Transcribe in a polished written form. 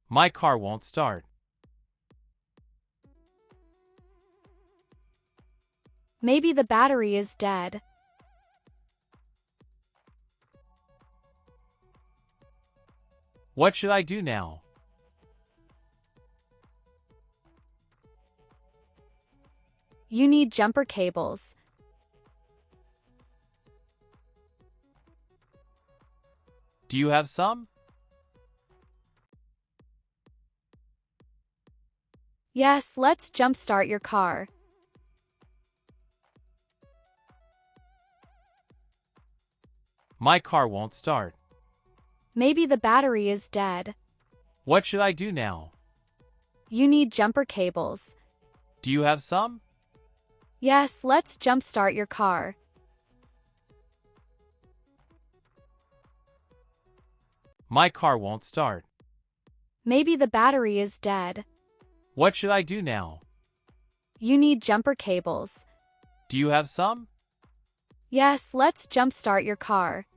My car won't start. Maybe the battery is dead. What should I do now? You need jumper cables. Do you have some? Yes, let's jumpstart your car. My car won't start. Maybe the battery is dead. What should I do now? You need jumper cables. Do you have some? Yes, let's jumpstart your car. My car won't start. Maybe the battery is dead. What should I do now? You need jumper cables. Do you have some? Yes, let's jumpstart your car.